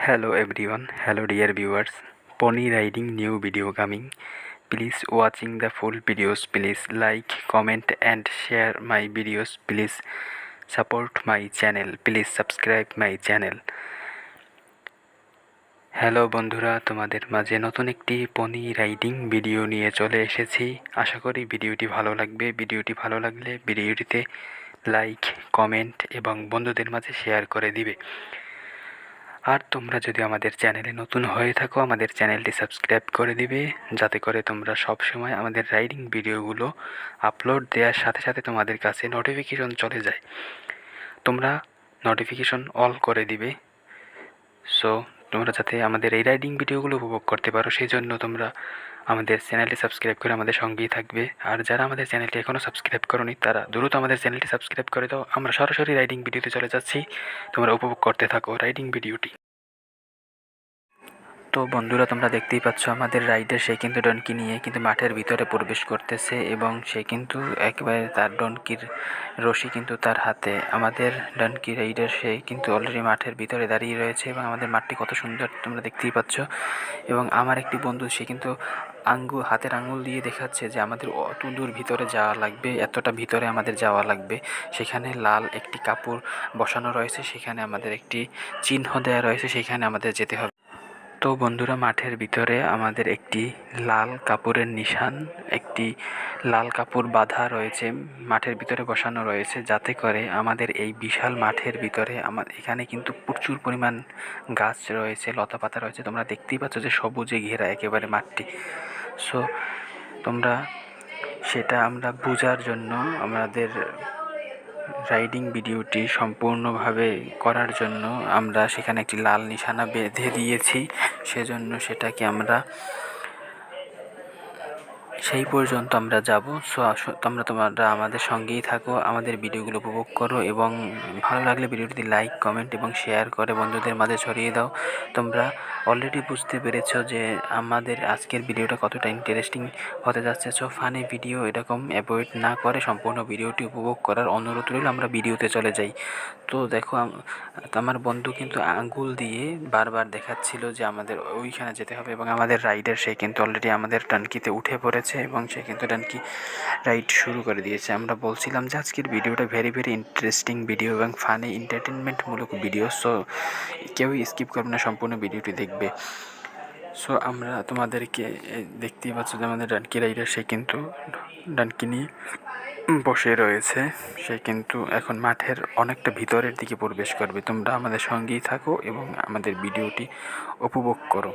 Hello everyone, hello dear viewers. Pony riding new video coming. Please watching the full videos. Please like, comment and share my videos. Please support my channel. Please subscribe my channel. Hello বন্ধুরা, তোমাদের মাঝে নতুন একটি পনি riding video নিয়ে চলে এসেছি। আশা করি ভিডিওটি ভালো লাগবে। ভিডিওটি ভালো লাগলে ভিডিওটিতে লাইক, কমেন্ট এবং বন্ধুদের মাঝে শেয়ার করে দিবে। আর তোমরা যদি আমাদের চ্যানেলে নতুন হয়ে থাকো, আমাদের চ্যানেলটি সাবস্ক্রাইব করে দিবে, যাতে করে তোমরা সব সময় আমাদের রাইডিং ভিডিওগুলো আপলোড দেওয়ার সাথে সাথে তোমাদের কাছে নোটিফিকেশন চলে যায়। তোমরা নোটিফিকেশন অল করে দিবে। সো তোমরা যাতে আমাদের এই রাইডিং ভিডিওগুলো উপভোগ করতে পারো, সেই জন্য তোমরা আমাদের চ্যানেলটি সাবস্ক্রাইব করে আমাদের সঙ্গেই থাকবে। আর যারা আমাদের চ্যানেলটি এখনও সাবস্ক্রাইব করোনি তারা দ্রুত আমাদের চ্যানেলটি সাবস্ক্রাইব করে দাও। আমরা সরাসরি রাইডিং ভিডিওতে চলে যাচ্ছি, তোমরা উপভোগ করতে থাকো রাইডিং ভিডিওটি। তো বন্ধুরা, তোমরা দেখতেই পাচ্ছ আমাদের রাইডার সে কিন্তু ডনকি নিয়ে কিন্তু মাঠের ভিতরে প্রবেশ করতেছে এবং সে কিন্তু একেবারে তার ডনকির রশি কিন্তু তার হাতে। আমাদের ডনকি রাইডার সে কিন্তু অলরেডি মাঠের ভিতরে দাঁড়িয়ে রয়েছে এবং আমাদের মাঠটি কত সুন্দর তোমরা দেখতেই পাচ্ছ। এবং আমার একটি বন্ধু সে কিন্তু হাতের আঙুল দিয়ে দেখাচ্ছে যে আমাদের অত দূর ভিতরে যাওয়া লাগবে, এতটা ভিতরে আমাদের যাওয়া লাগবে। সেখানে লাল একটি কাপড় বসানো রয়েছে, সেখানে আমাদের একটি চিহ্ন দেওয়া রয়েছে, সেখানে আমাদের যেতে হবে। তো বন্ধুরা, মাঠের ভিতরে আমাদের একটি লাল কাপড়ের নিশান, একটি লাল কাপড় বাঁধা রয়েছে, মাঠের ভিতরে বসানো রয়েছে, যাতে করে আমাদের এই বিশাল মাঠের ভিতরে এখানে কিন্তু প্রচুর পরিমাণ গাছ রয়েছে, লতাপাতা রয়েছে। তোমরা দেখতেই পাচ্ছ যে সবুজে ঘেরা একেবারে মাঠটি। সো তোমরা সেটা আমরা বোঝার জন্য আমাদের রাইডিং ভিডিওটি সম্পূর্ণভাবে করার জন্য আমরা সেখানে একটি লাল নিশানা বেঁধে দিয়েছি। সেজন্য সেটাকে আমরা সেই পর্যন্ত আমরা যাব। সো তোমরা আমাদের সঙ্গেই থাকো, আমাদের ভিডিওগুলো উপভোগ করো এবং ভালো লাগলে ভিডিওটি লাইক, কমেন্ট এবং শেয়ার করে বন্ধুদের মাঝে ছড়িয়ে দাও। তোমরা অলরেডি বুঝতে পেরেছো যে আমাদের আজকের ভিডিওটা কতটা ইন্টারেস্টিং হতে যাচ্ছে। সো ফানি ভিডিও এরকম অ্যাভয়েড না করে সম্পূর্ণ ভিডিওটি উপভোগ করার অনুরোধ রইল। আমরা ভিডিওতে চলে যাই। তো দেখো, আমার বন্ধু কিন্তু আঙ্গুল দিয়ে বারবার দেখাচ্ছিল যে আমাদের ওইখানে যেতে হবে এবং আমাদের রাইডার সে কিন্তু অলরেডি আমাদের টানকিতে উঠে পড়েছে এবং সে কিন্তু টানকি রাইড শুরু করে দিয়েছে। আমরা বলছিলাম যে আজকের ভিডিওটা ভেরি ইন্টারেস্টিং ভিডিও এবং ফানি এন্টারটেনমেন্টমূলক ভিডিও। সো কেউই স্কিপ করবে না, সম্পূর্ণ ভিডিওটি দেখবে। সো আমরা তোমাদেরকে দেখতেই পাচ্ছ যে আমাদের ডানকি রাইডার সে কিন্তু ডানকি নিয়ে বসে রয়েছে। সে কিন্তু এখন মাঠের অনেকটা ভিতরের দিকে প্রবেশ করবে। তোমরা আমাদের সঙ্গেই থাকো এবং আমাদের ভিডিওটি উপভোগ করো।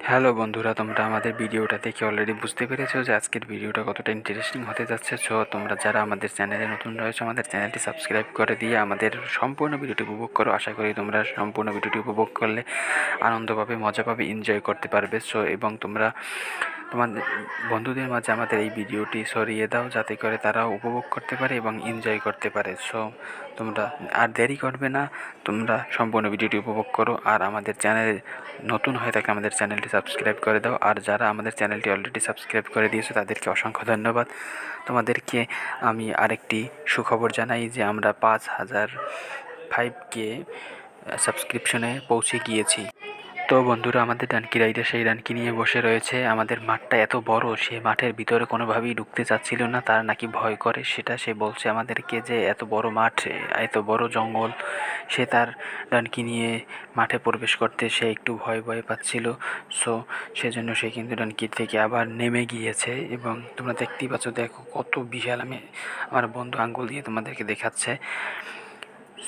হ্যালো বন্ধুরা, তোমরা আমাদের ভিডিওটা দেখে অলরেডি বুঝতে পেরেছো যে আজকের ভিডিওটা কতটা ইন্টারেস্টিং হতে যাচ্ছে। সো তোমরা যারা আমাদের চ্যানেলে নতুন রয়েছে, আমাদের চ্যানেলটি সাবস্ক্রাইব করে দিয়ে আমাদের সম্পূর্ণ ভিডিওটি উপভোগ করো। আশা করি তোমরা সম্পূর্ণ ভিডিওটি উপভোগ করলে আনন্দ পাবে, মজা পাবে, এনজয় করতে পারবে। সো এবং তোমরা তোমাদের বন্ধুদের মাঝে আমাদের এই ভিডিওটি ছড়িয়ে দাও, যাতে করে তারাও উপভোগ করতে পারে এবং এনজয় করতে পারে। সো তোমরা আর দেরি করবে না, তোমরা সম্পূর্ণ ভিডিওটি উপভোগ করো। আর আমাদের চ্যানেলে নতুন হয়ে থাকে আমাদের চ্যানেলটি সাবস্ক্রাইব করে দাও। আর যারা আমাদের চ্যানেলটি অলরেডি সাবস্ক্রাইব করে দিয়েছো তাদেরকে অসংখ্য ধন্যবাদ। তোমাদেরকে আমি আরেকটি সুখবর জানাই যে আমরা 5,005K সাবস্ক্রিপশনে পৌঁছে গিয়েছি। তো বন্ধুরা, আমাদের ডানকি রাইডার সেই ডানকি নিয়ে বসে রয়েছে। আমাদের মাঠটা এত বড়, সে মাঠের ভিতরে কোনোভাবেই ঢুকতে চাচ্ছিল না, তার নাকি ভয় করে। সেটা সে বলছে আমাদেরকে যে এত বড় মাঠ, এত বড় জঙ্গল, সে তার ডানকি নিয়ে মাঠে প্রবেশ করতে সে একটু ভয় পাচ্ছিল। সো সেজন্য সে কিন্তু ডানকি থেকে আবার নেমে গিয়েছে এবং তোমরা দেখতেই পাচ্ছ, দেখো কত বিশাল। আমার বন্ধু আঙ্গুল দিয়ে তোমাদেরকে দেখাচ্ছে।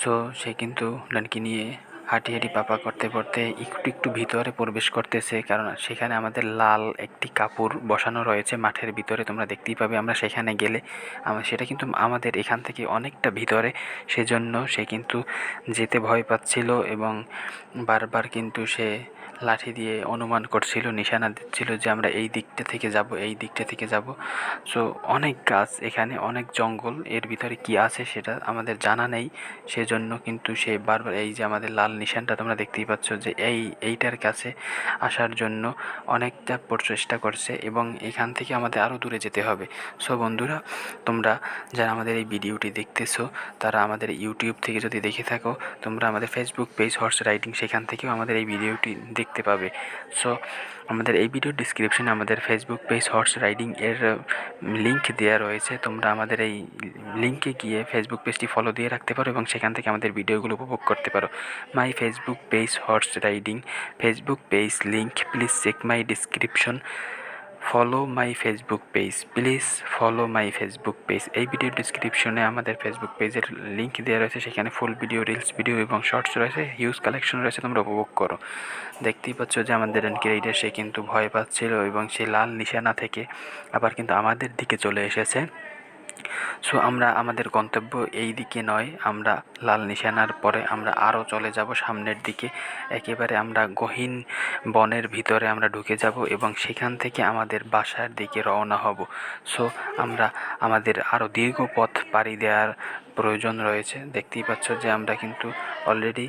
সো সে কিন্তু ডানকি নিয়ে হাঁটি পাপা করতে একটু ভিতরে প্রবেশ করতেছে, কারণ সেখানে আমাদের লাল একটি কাপড় বসানো রয়েছে মাঠের ভিতরে। তোমরা দেখতেই পাবে আমরা সেখানে গেলে। সেটা কিন্তু আমাদের এখান থেকে অনেকটা ভিতরে, সেজন্য সে কিন্তু যেতে ভয় পাচ্ছিল এবং বারবার কিন্তু সে লাঠি দিয়ে অনুমান করছিল, নিশানা দিচ্ছিল যে আমরা এই দিকটা থেকে যাব, এই দিকটা থেকে যাব। সো অনেক গাছ এখানে, অনেক জঙ্গল, এর ভিতরে কি আছে সেটা আমাদের জানা নেই। সেজন্য কিন্তু সে বারবার এই যে আমাদের লাল নিশানটা তোমরা দেখতেই পাচ্ছ যে এইটার কাছে আসার জন্য অনেকটা প্রচেষ্টা করছে এবং এখান থেকে আমাদের আরও দূরে যেতে হবে। সো বন্ধুরা, তোমরা যারা আমাদের এই ভিডিওটি দেখতেছো তারা আমাদের ইউটিউব থেকে যদি দেখে থাকো, তোমরা আমাদের ফেসবুক পেজ হর্স রাইডিং, সেখান থেকেও আমাদের এই ভিডিওটি দেখতে পাবে। সো আমাদের এই ভিডিওর ডিসক্রিপশনে আমাদের ফেসবুক পেজ হর্স রাইডিং এর লিঙ্ক দেওয়া রয়েছে। তোমরা আমাদের এই লিঙ্কে গিয়ে ফেসবুক পেজটি ফলো দিয়ে রাখতে পারো এবং সেখান থেকে আমাদের ভিডিওগুলো উপভোগ করতে পারো। My Facebook page horse riding, Facebook page link, please check my description, follow my Facebook page, please follow my Facebook page. এই ভিডিওর ডিসক্রিপশনে আমাদের ফেসবুক পেজের লিঙ্ক দেওয়া রয়েছে, সেখানে ফুল ভিডিও, রিলস ভিডিও এবং শর্টস রয়েছে, হিউজ কালেকশন রয়েছে, তোমরা উপভোগ করো। দেখতেই পাচ্ছ যে আমাদের র্যাঙ্কি রাইডার সে কিন্তু ভয় পাচ্ছিল এবং সেই লাল নিশানা থেকে আবার কিন্তু আমাদের দিকে চলে এসেছে। সো আমরা আমাদের গন্তব্য এই দিকে নয়, আমরা লাল নিশানার পরে আমরা আরও চলে যাব সামনের দিকে, একেবারে আমরা গহীন বনের ভিতরে আমরা ঢুকে যাব এবং সেখান থেকে আমাদের বাসার দিকে রওনা হব। সো আমরা আমাদের আরও দীর্ঘ পথ পাড়ি দেওয়ার প্রয়োজন রয়েছে। দেখতেই পাচ্ছ যে আমরা কিন্তু অলরেডি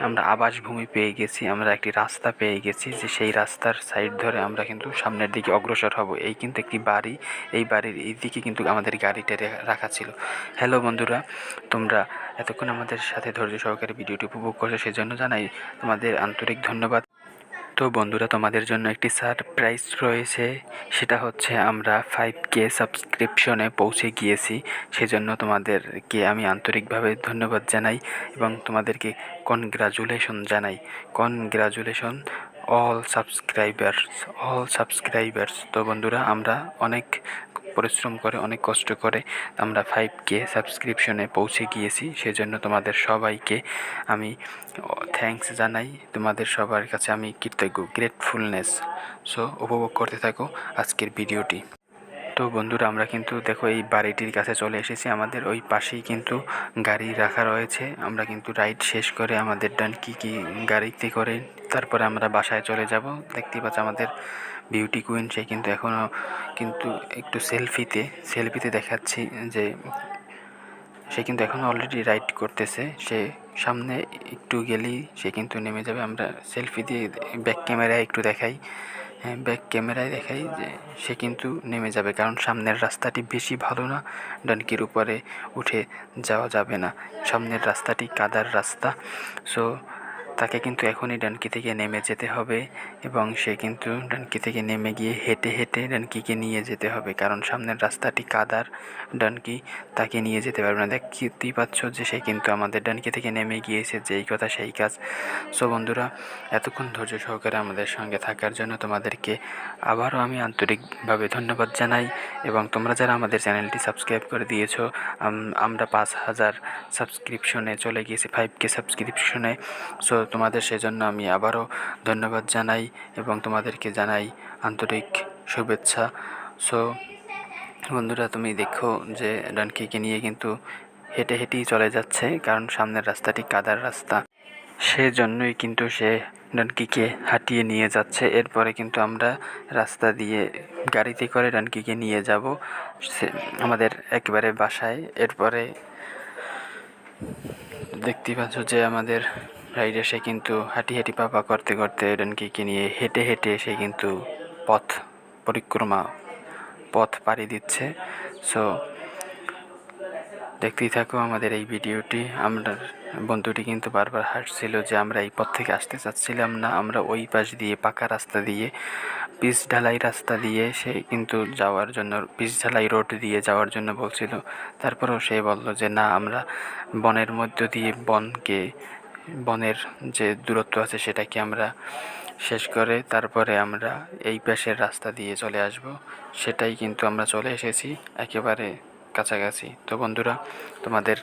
আমরা আবাসভূমি পেয়ে গেছি, আমরা একটি রাস্তা পেয়ে গেছি, যে সেই রাস্তার সাইড ধরে আমরা কিন্তু সামনের দিকে অগ্রসর হব। এই কিন্তু একটি বাড়ি, এই বাড়ির এই দিকে কিন্তু আমাদের গাড়িটা রাখা ছিল। হ্যালো বন্ধুরা, তোমরা এতক্ষণ আমাদের সাথে ধৈর্য সহকারে ভিডিওটি উপভোগ করছো, সেজন্য জানাই তোমাদের আন্তরিক ধন্যবাদ। তো বন্ধুরা, তোমাদের জন্য একটি সারপ্রাইজ রয়েছে, সেটা হচ্ছে আমরা 5K সাবস্ক্রিপশনে পৌঁছে গিয়েছি। সেজন্য তোমাদেরকে আমি আন্তরিকভাবে ধন্যবাদ জানাই এবং তোমাদেরকে কনগ্রাচুলেশন জানাই। Congratulation all subscribers. তো বন্ধুরা, আমরা অনেক পরিশ্রম করে, অনেক কষ্ট করে আমরা 5K সাবস্ক্রিপশনে পৌঁছে গিয়েছি। সেজন্য তোমাদের সবাইকে আমি থ্যাঙ্কস জানাই, তোমাদের সবার কাছে আমি কৃতজ্ঞ, গ্রেটফুলনেস। সো উপভোগ করতে থাকো আজকের ভিডিওটি। তো বন্ধুরা, আমরা কিন্তু দেখো এই বাড়িটির কাছে চলে এসেছি, আমাদের ওই পাশেই কিন্তু গাড়ি রাখা রয়েছে। আমরা কিন্তু রাইড শেষ করে আমাদের ডানকি গাড়িতে করে তারপরে আমরা বাসায় চলে যাব। দেখতেই পাচ্ছ আমাদের বিউটি কুইন, সে কিন্তু এখনও কিন্তু একটু সেলফিতে দেখাচ্ছি যে সে কিন্তু এখনও অলরেডি রাইড করতেছে। সে সামনে একটু গেলেই সে কিন্তু নেমে যাবে। আমরা সেলফি দিয়ে ব্যাক ক্যামেরায় একটু দেখাই, ব্যাক ক্যামেরায় দেখাই যে সে কিন্তু নেমে যাবে, কারণ সামনের রাস্তাটি বেশি ভালো না, ডানকির উপরে উঠে যাওয়া যাবে না, সামনের রাস্তাটি কাদার রাস্তা। সো তাকে কিন্তু এখনই ডানকি থেকে নেমে যেতে হবে এবং সে কিন্তু ডানকি থেকে নেমে গিয়ে হেঁটে হেঁটে ডানকিকে নিয়ে যেতে হবে, কারণ সামনের রাস্তাটি কাদার, ডানকি তাকে নিয়ে যেতে পারবে না। দেখতেই পাচ্ছ যে সে কিন্তু আমাদের ডানকি থেকে নেমে গিয়েছে, যেই কথা সেই কাজ। সো বন্ধুরা, এতক্ষণ ধৈর্য সহকারে আমাদের সঙ্গে থাকার জন্য তোমাদেরকে আবারও আমি আন্তরিকভাবে ধন্যবাদ জানাই এবং তোমরা যারা আমাদের চ্যানেলটি সাবস্ক্রাইব করে দিয়েছো, আমরা 5000 সাবস্ক্রিপশনে চলে গিয়েছি, 5K সাবস্ক্রিপশনে। সো তোমাদের সেজন্য আমি আবারও ধন্যবাদ জানাই এবং তোমাদেরকে জানাই আন্তরিক শুভেচ্ছা। সো বন্ধুরা, তুমি দেখো যে ডানকিকে নিয়ে কিন্তু হেঁটে হেঁটেই চলে যাচ্ছে, কারণ সামনের রাস্তাটি কাদার রাস্তা, সেজন্যই কিন্তু সে ডানকিকে হাঁটিয়ে নিয়ে যাচ্ছে। এরপরে কিন্তু আমরা রাস্তা দিয়ে গাড়িতে করে ডানকিকে নিয়ে যাব আমাদের একেবারে বাসায়। এরপরে দেখতেই পাচ্ছ যে আমাদের রাইডার সে কিন্তু হাঁটি পাপা করতে করতে ডানকিকে নিয়ে হেঁটে হেঁটে সে কিন্তু পথ পাড়ি দিচ্ছে। সো দেখতেই থাকো আমাদের এই ভিডিওটি। আমরা বন্ধুটি কিন্তু বারবার হাঁটছিল যে আমরা এই পথ থেকে আসতে চাচ্ছিলাম না, আমরা ওই পাশ দিয়ে পাকা রাস্তা দিয়ে, পিচ ঢালাই রাস্তা দিয়ে সে কিন্তু যাওয়ার জন্য, পিচ ঢালাই রোড দিয়ে যাওয়ার জন্য বলছিল। তারপরেও সে বলল যে না, আমরা বনের মধ্য দিয়ে বনের যে দূরত্ব আছে সেটাকে আমরা শেষ করে তারপরে আমরা এই পাশের রাস্তা দিয়ে চলে আসব। সেটাই কিন্তু আমরা চলে এসেছি একেবারে কাছাকাছি। তো বন্ধুরা, তোমাদের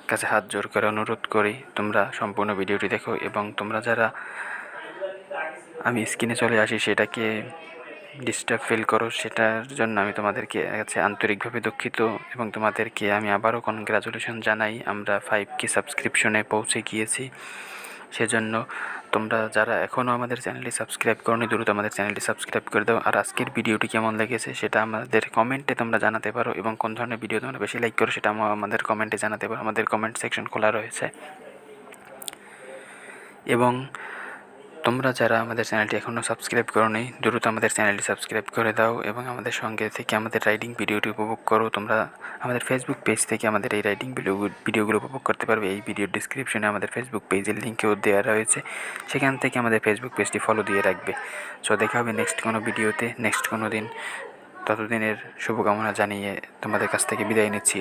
কাছে হাত জোর করে অনুরোধ করি তোমরা সম্পূর্ণ ভিডিওটি দেখো এবং তোমরা যারা আমি স্ক্রিনে চলে আসি সেটাকে ডিস্টার্ব ফিল করো, সেটার জন্য আমি তোমাদেরকে কাছে আন্তরিকভাবে দুঃখিত এবং তোমাদেরকে আমি আবারও কনগ্রাচুলেশন জানাই। আমরা 5K সাবস্ক্রিপশনে পৌঁছে গিয়েছি, সেজন্য তোমরা যারা এখনও আমাদের চ্যানেলটি সাবস্ক্রাইব করোনি দ্রুত আমাদের চ্যানেলটি সাবস্ক্রাইব করে দাও। আর আজকের ভিডিওটি কেমন লেগেছে সেটা আমাদের কমেন্টে তোমরা জানাতে পারো, এবং কোন ধরনের ভিডিও তোমরা বেশি লাইক করো সেটা আমাদের কমেন্টে জানাতে পারো। আমাদের কমেন্ট সেকশন খোলা রয়েছে। এবং তোমরা যারা আমাদের চ্যানেলটি এখনও সাবস্ক্রাইব করোনি দ্রুত আমাদের চ্যানেলটি সাবস্ক্রাইব করে দাও এবং আমাদের সঙ্গে থেকে আমাদের রাইডিং ভিডিওটি উপভোগ করো। তোমরা আমাদের ফেসবুক পেজ থেকে আমাদের এই রাইডিং ভিডিওগুলো উপভোগ করতে পারবে। এই ভিডিওর ডিসক্রিপশনে আমাদের ফেসবুক পেজের লিঙ্কেও দেওয়া রয়েছে, সেখান থেকে আমাদের ফেসবুক পেজটি ফলো দিয়ে রাখবে। সো দেখা হবে নেক্সট কোনো ভিডিওতে, নেক্সট কোনো দিন। ততদিনের শুভকামনা জানিয়ে তোমাদের কাছ থেকে বিদায় নিচ্ছি।